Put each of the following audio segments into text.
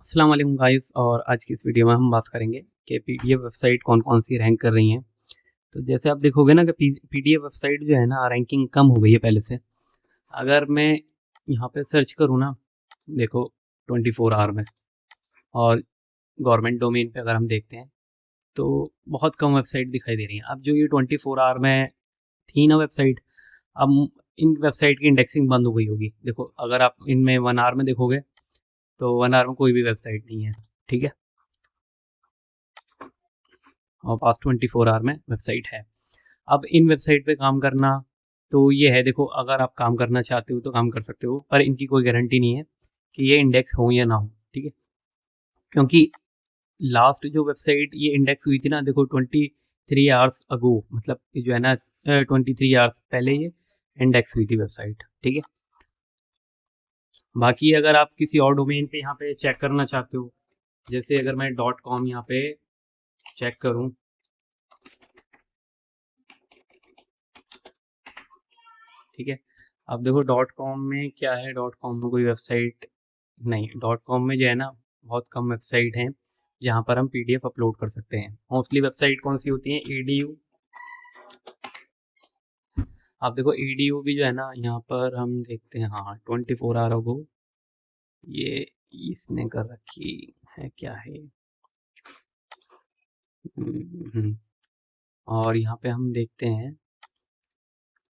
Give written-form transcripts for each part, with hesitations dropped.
अस्सलाम वालेकुम गाइस। और आज की इस वीडियो में हम बात करेंगे कि पीडीएफ वेबसाइट कौन कौन सी रैंक कर रही हैं। तो जैसे आप देखोगे ना कि पीडीएफ वेबसाइट जो है ना, रैंकिंग कम हो गई है पहले से। अगर मैं यहाँ पे सर्च करूँ ना, देखो 24 आवर में, और गवर्नमेंट डोमेन पे अगर हम देखते हैं तो बहुत कम वेबसाइट दिखाई दे रही हैं। अब जो ये 24 आवर में थी ना वेबसाइट, अब इन वेबसाइट की इंडेक्सिंग बंद हो गई होगी। देखो अगर आप इनमें 1 आवर में देखोगे तो 1 आवर में कोई भी वेबसाइट नहीं है, ठीक है, और पास्ट 24 आवर में वेबसाइट है। अब इन वेबसाइट पे काम करना तो ये है, देखो अगर आप काम करना चाहते हो तो काम कर सकते हो, पर इनकी कोई गारंटी नहीं है कि ये इंडेक्स हो या ना हो, ठीक है। क्योंकि लास्ट जो वेबसाइट ये इंडेक्स हुई थी ना, देखो 23 आवर्स अगो, मतलब ये जो है ना 23 आवर्स पहले ये इंडेक्स हुई थी वेबसाइट, ठीक है। बाकी अगर आप किसी और डोमेन पे यहाँ पे चेक करना चाहते हो, जैसे अगर मैं .com यहाँ पे चेक करूँ, ठीक है। अब देखो .com में क्या है, .com में कोई वेबसाइट नहीं। .com में जो है ना बहुत कम वेबसाइट हैं जहाँ पर हम पीडीएफ अपलोड कर सकते हैं। मोस्टली वेबसाइट कौन सी होती है, edu। आप देखो edu भी जो है ना, यहाँ पर हम देखते हैं, हाँ 24 आवर को ये इसने कर रखी है, क्या है। और यहाँ पे हम देखते हैं,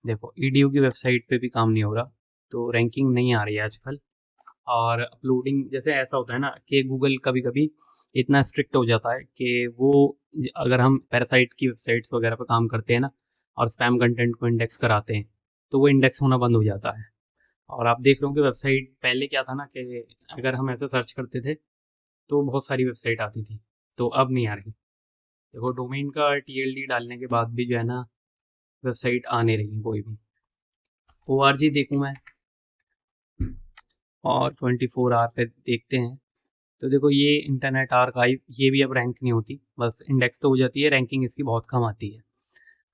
देखो edu की वेबसाइट पे भी काम नहीं हो रहा, तो रैंकिंग नहीं आ रही है आजकल। और अपलोडिंग जैसे ऐसा होता है ना कि गूगल कभी कभी इतना स्ट्रिक्ट हो जाता है कि वो अगर हम पैरासाइट की वेबसाइट्स वगैरह पर काम करते हैं ना और स्पैम कंटेंट को इंडेक्स कराते हैं तो वो इंडेक्स होना बंद हो जाता है। और आप देख रहे हो कि वेबसाइट पहले क्या था ना कि अगर हम ऐसा सर्च करते थे तो बहुत सारी वेबसाइट आती थी, तो अब नहीं आ रही। देखो डोमेन का टीएलडी डालने के बाद भी जो है ना वेबसाइट आ नहीं रही कोई भी। ORG देखूँ मैं और 24 आवर पे देखते हैं तो देखो ये इंटरनेट आर्काइव ये भी अब रैंक नहीं होती, बस इंडेक्स तो हो जाती है, रैंकिंग इसकी बहुत कम आती है।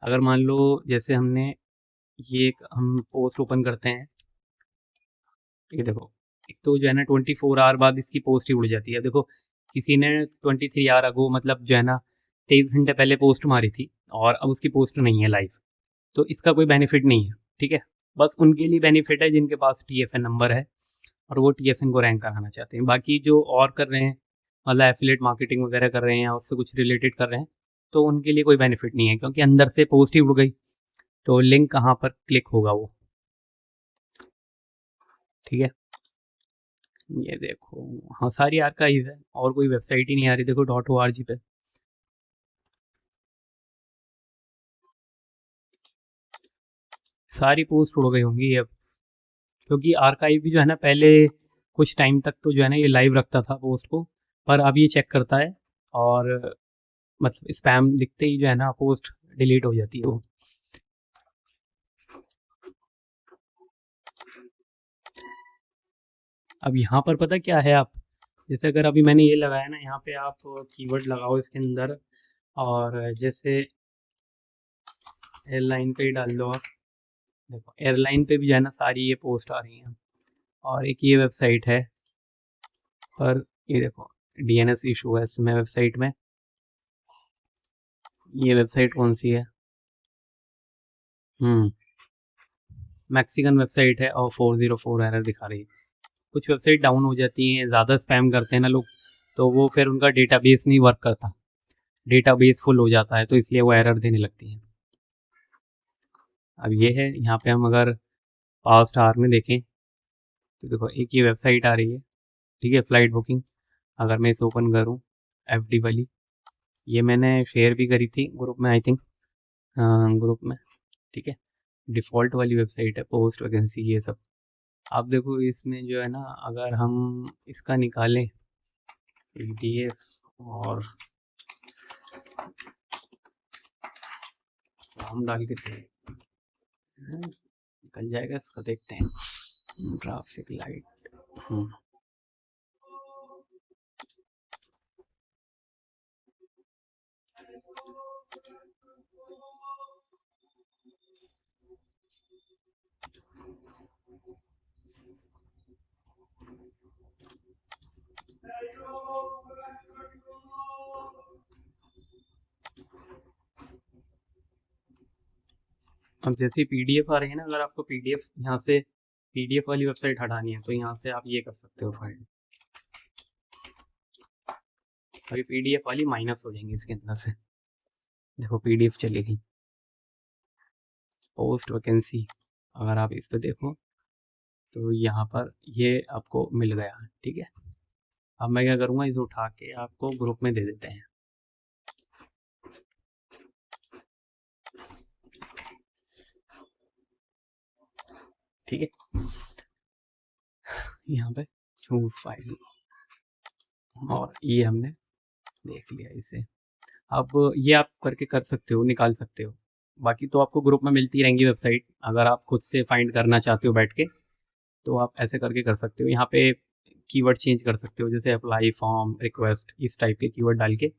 अगर मान लो जैसे हमने ये एक हम पोस्ट ओपन करते हैं, ये देखो एक तो जो है ना 24 आवर बाद इसकी पोस्ट ही उड़ जाती है। देखो किसी ने 23 आवर अगो, मतलब जो है ना 23 घंटे पहले पोस्ट मारी थी और अब उसकी पोस्ट नहीं है लाइव, तो इसका कोई बेनिफिट नहीं है, ठीक है। बस उनके लिए बेनिफिट है जिनके पास TFN नंबर है और वो TFN को रैंक कराना चाहते हैं। बाकी जो और कर रहे हैं, मतलब एफिलिएट मार्केटिंग वगैरह कर रहे हैं या उससे कुछ रिलेटेड कर रहे हैं, तो उनके लिए कोई बेनिफिट नहीं है, क्योंकि अंदर से पोस्ट ही उड़ गई, तो लिंक कहाँ पर क्लिक होगा वो, ठीक है। ये देखो, हाँ सारी आर्काइव है और कोई वेबसाइट ही नहीं आ रही। देखो .org पे सारी पोस्ट उड़ गई होंगी अब, क्योंकि आर्काइव भी जो है ना पहले कुछ टाइम तक तो जो है ना ये लाइव रखता था पोस्ट को, पर अब ये चेक करता है और मतलब स्पैम दिखते ही जो है ना पोस्ट डिलीट हो जाती है वो। अब यहाँ पर पता क्या है, आप जैसे अगर अभी मैंने ये लगाया ना, यहाँ पे आप कीवर्ड लगाओ इसके अंदर, और जैसे एयरलाइन पे ही डाल दो आप, देखो एयरलाइन पे भी जो है ना सारी ये पोस्ट आ रही हैं। और एक ये वेबसाइट है, पर ये देखो DNS इशू है इसमें वेबसाइट में। ये वेबसाइट कौन सी है, मैक्सिकन वेबसाइट है और 404 एरर दिखा रही है। कुछ वेबसाइट डाउन हो जाती हैं, ज़्यादा स्पैम करते हैं ना लोग, तो वो फिर उनका डेटाबेस नहीं वर्क करता, डेटाबेस फुल हो जाता है, तो इसलिए वो एरर देने लगती हैं। अब ये है, यहाँ पे हम अगर पास्ट आवर में देखें तो देखो एक ये वेबसाइट आ रही है, ठीक है, फ़्लाइट बुकिंग। अगर मैं इसे ओपन करूँ, FD वाली, ये मैंने शेयर भी करी थी ग्रुप में, आई थिंक ग्रुप में, ठीक है। डिफ़ॉल्ट वाली वेबसाइट है, पोस्ट वैकेंसी ये सब। आप देखो इसमें जो है ना, अगर हम इसका निकालें PDF और हम डाल के निकल जाएगा, इसका देखते हैं ट्रैफिक लाइट। अब जैसे पीडीएफ आ रही है ना, अगर आपको पीडीएफ यहाँ से पीडीएफ वाली वेबसाइट हटानी है तो यहाँ से आप ये कर सकते हो फाइल। अभी पीडीएफ वाली माइनस हो जाएंगी इसके अंदर से। देखो पीडीएफ चली गई। पोस्ट वैकेंसी अगर आप इस पे देखो तो यहाँ पर ये आपको मिल गया, ठीक है। अब मैं क्या करूँगा, इसे उठा के आपको ग्रुप में दे देते हैं। ठीक है, यहाँ पे चूज फाइल और ये हमने देख लिया इसे। अब ये आप करके कर सकते हो, निकाल सकते हो। बाकी तो आपको ग्रुप में मिलती रहेंगी वेबसाइट, अगर आप खुद से फाइंड करना चाहते हो बैठ के तो आप ऐसे करके कर सकते हो। यहाँ पे कीवर्ड चेंज कर सकते हो, जैसे अप्लाई, फॉर्म, रिक्वेस्ट, इस टाइप के कीवर्ड डाल के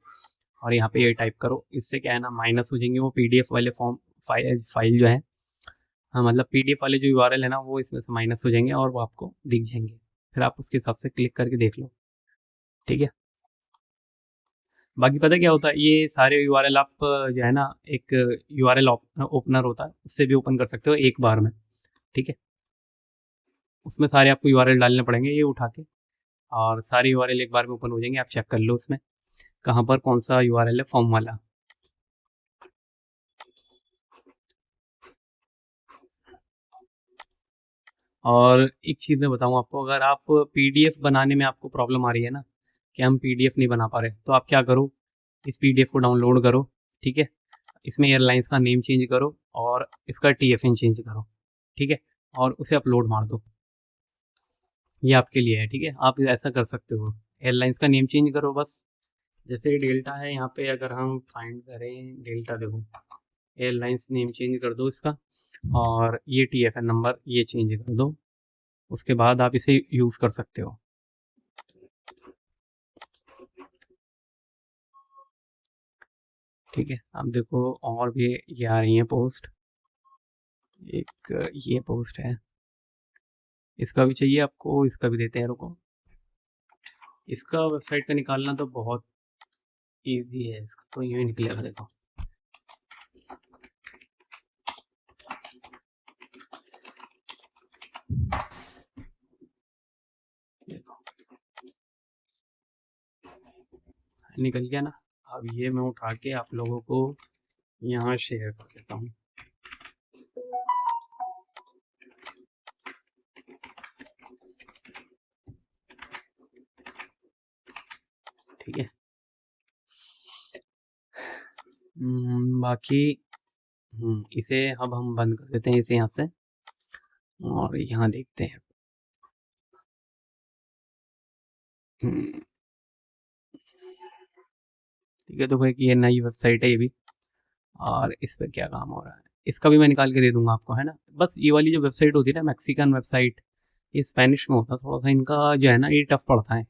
और यहाँ पे ये टाइप करो। इससे क्या है ना, माइनस हो जाएंगे वो पीडीएफ वाले फॉर्म फाइल जो है, हाँ मतलब पीडीएफ वाले जो यूआरएल है ना वो इसमें से माइनस हो जाएंगे और वो आपको दिख जाएंगे। फिर आप उसके हिसाब से क्लिक करके देख लो, ठीक है। बाकी पता क्या होता है, ये सारे यूआरएल आप जो है ना, एक यूआरएल ओपनर होता है उससे भी ओपन कर सकते हो एक बार में, ठीक है। उसमें सारे आपको यूआरएल डालने पड़ेंगे ये उठा के, और सारे यूआरएल एक बार में ओपन हो जाएंगे। आप चेक कर लो उसमें कहाँ पर कौन सा यूआरएल है फॉर्म वाला। और एक चीज़ मैं बताऊँ आपको, अगर आप पीडीएफ बनाने में आपको प्रॉब्लम आ रही है ना कि हम पीडीएफ नहीं बना पा रहे, तो आप क्या करो, इस पीडीएफ को डाउनलोड करो, ठीक है। इसमें एयरलाइंस का नेम चेंज करो और इसका टीएफएन चेंज करो, ठीक है, और उसे अपलोड मार दो। ये आपके लिए है, ठीक है। आप ऐसा कर सकते हो, एयरलाइंस का नेम चेंज करो बस। जैसे डेल्टा है यहाँ पे, अगर हम फाइंड करें डेल्टा, देखो एयरलाइंस नेम चेंज कर दो इसका, और ये टीएफएन नंबर ये चेंज कर दो। उसके बाद आप इसे यूज़ कर सकते हो, ठीक है। अब देखो और भी ये आ रही हैं पोस्ट, एक ये पोस्ट है, इसका भी चाहिए आपको, इसका भी देते हैं, रुको। इसका वेबसाइट का निकालना तो बहुत इजी है, इसका तो यूँ ही निकलेगा, देखो देखो निकल गया ना। अब ये मैं उठा के आप लोगों को यहाँ शेयर कर देता हूँ। ठीक है, बाकी इसे अब हम बंद कर देते हैं इसे यहाँ से, और यहाँ देखते हैं। ठीक है, तो भाई ये नई वेबसाइट है ये भी, और इस पर क्या काम हो रहा है इसका भी मैं निकाल के दे दूंगा आपको, है ना। बस ये वाली जो वेबसाइट होती है ना, मैक्सिकन वेबसाइट, ये स्पेनिश में होता है थोड़ा सा इनका जो है ना, ये टफ पड़ता है।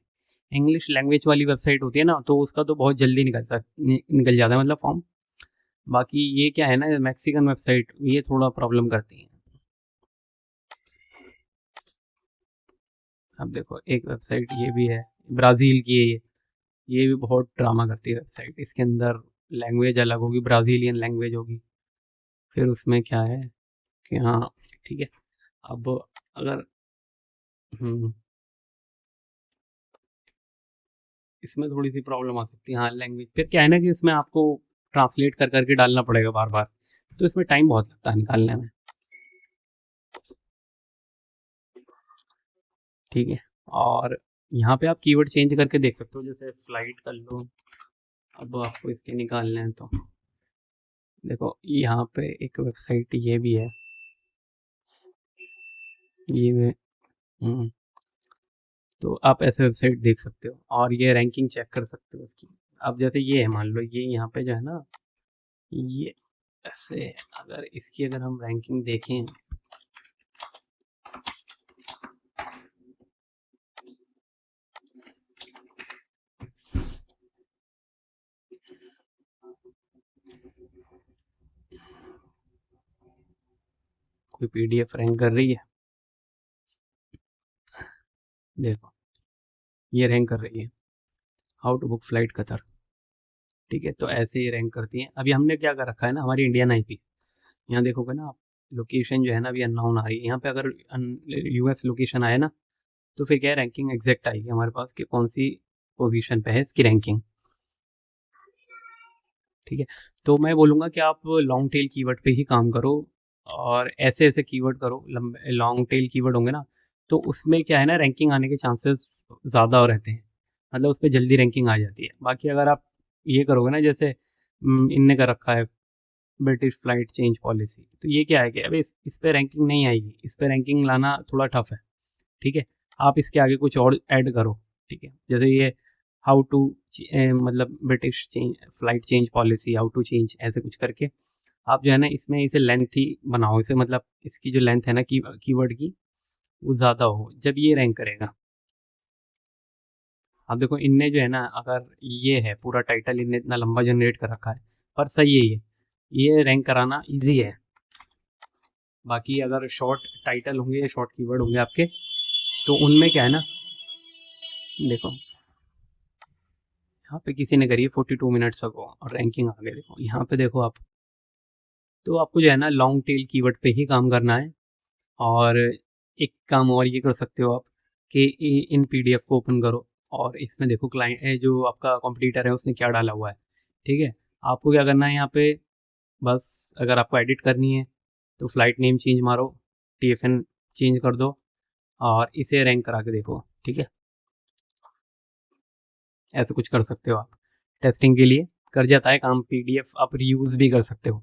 इंग्लिश लैंग्वेज वाली वेबसाइट होती है ना, तो उसका तो बहुत जल्दी निकल जाता है मतलब फॉर्म। बाकी ये क्या है ना, मैक्सिकन वेबसाइट ये थोड़ा प्रॉब्लम करती है। अब देखो एक वेबसाइट ये भी है, ब्राज़ील की है ये भी बहुत ड्रामा करती है वेबसाइट। इसके अंदर लैंग्वेज अलग होगी, ब्राज़ीलियन लैंग्वेज होगी। फिर उसमें क्या है कि हाँ, ठीक है। अब अगर इसमें थोड़ी सी प्रॉब्लम आ सकती है, हाँ लैंग्वेज। फिर क्या है ना कि इसमें आपको ट्रांसलेट कर करके डालना पड़ेगा बार बार, तो इसमें टाइम बहुत लगता है निकालने में, ठीक है। और यहाँ पे आप कीवर्ड चेंज करके देख सकते हो, जैसे फ्लाइट कर लो। अब आपको इसके निकालने हैं तो देखो यहाँ पे एक वेबसाइट ये भी है, ये मैं तो आप ऐसे वेबसाइट देख सकते हो और ये रैंकिंग चेक कर सकते हो इसकी। अब जैसे ये है, मान लो ये यहाँ पे जो है ना, ये ऐसे अगर इसकी अगर हम रैंकिंग देखें, कोई पीडीएफ रैंक कर रही है, देखो ये रैंक कर रही है, how to book flight Qatar. ठीक है, तो ऐसे ही रैंक करती हैं। अभी हमने क्या कर रखा है ना, हमारी इंडियन आईपी, यहाँ देखोगे ना आप, लोकेशन जो है ना अभी अननोन आ रही है। यहाँ पे अगर यूएस लोकेशन आए ना, तो फिर क्या है, रैंकिंग एग्जैक्ट आएगी हमारे पास कि कौन सी पोजीशन पे है इसकी रैंकिंग। ठीक है, तो मैं बोलूँगा कि आप लॉन्ग टेल कीवर्ड पे ही काम करो, और ऐसे ऐसे कीवर्ड करो, लंबे लॉन्ग टेल कीवर्ड होंगे ना, तो उसमें क्या है ना, रैंकिंग आने के चांसेस ज़्यादा रहते हैं, मतलब उस पर जल्दी रैंकिंग आ जाती है। बाकी अगर आप ये करोगे ना, जैसे इनने कर रखा है ब्रिटिश फ्लाइट चेंज पॉलिसी, तो ये क्या है कि अभी इस पे रैंकिंग नहीं आएगी, इस पे रैंकिंग लाना थोड़ा टफ है। ठीक है, आप इसके आगे कुछ और ऐड करो। ठीक है, जैसे ये हाउ टू मतलब British change flight change policy, how to change, ऐसे कुछ करके आप जो है ना इसमें इसे लेंथ ही बनाओ, इसे मतलब इसकी जो लेंथ है ना कीवर्ड की, वो ज़्यादा हो, जब ये रैंक करेगा। अब देखो इनने जो है ना, अगर ये है पूरा टाइटल इनने इतना लंबा जनरेट कर रखा है, पर सही है ये रैंक कराना इजी है। बाकी अगर शॉर्ट टाइटल होंगे या शॉर्ट कीवर्ड होंगे आपके, तो उनमें क्या है ना, देखो यहाँ पे किसी ने करी है 42 मिनट्स अगो और रैंकिंग आ गई, देखो यहाँ पे देखो आप। तो आपको जो है ना लॉन्ग टेल कीवर्ड पे ही काम करना है। और एक काम और ये कर सकते हो आप कि इन पीडीएफ को ओपन करो, और इसमें देखो क्लाइंट जो आपका कॉम्पिटिटर है उसने क्या डाला हुआ है। ठीक है, आपको क्या करना है यहाँ पे, बस अगर आपको एडिट करनी है तो फ्लाइट नेम चेंज मारो, टीएफएन चेंज कर दो, और इसे रैंक करा के देखो। ठीक है, ऐसे कुछ कर सकते हो आप, टेस्टिंग के लिए कर जाता है काम। पीडीएफ आप रीयूज़ भी कर सकते हो।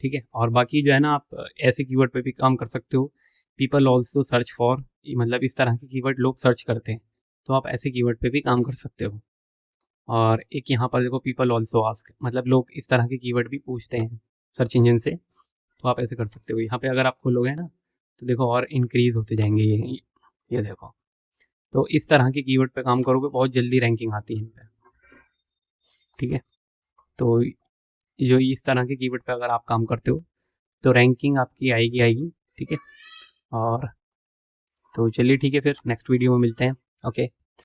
ठीक है, और बाकी जो है ना आप ऐसे कीवर्ड पे भी काम कर सकते हो। पीपल ऑल्सो सर्च फॉर, मतलब इस तरह के कीवर्ड लोग सर्च करते हैं, तो आप ऐसे कीवर्ड पे भी काम कर सकते हो। और एक यहाँ पर देखो पीपल ऑल्सो आस्क, मतलब लोग इस तरह के कीवर्ड भी पूछते हैं सर्च इंजन से, तो आप ऐसे कर सकते हो। यहाँ पे अगर आप खोलोगे ना, तो देखो और इंक्रीज होते जाएंगे ये देखो। तो इस तरह के कीवर्ड पे काम करोगे, बहुत जल्दी रैंकिंग आती है इन पे। ठीक है, तो जो इस तरह के कीवर्ड पे अगर आप काम करते हो, तो रैंकिंग आपकी आएगी। ठीक है, और तो चलिए ठीक है, फिर नेक्स्ट वीडियो में मिलते हैं। ओके।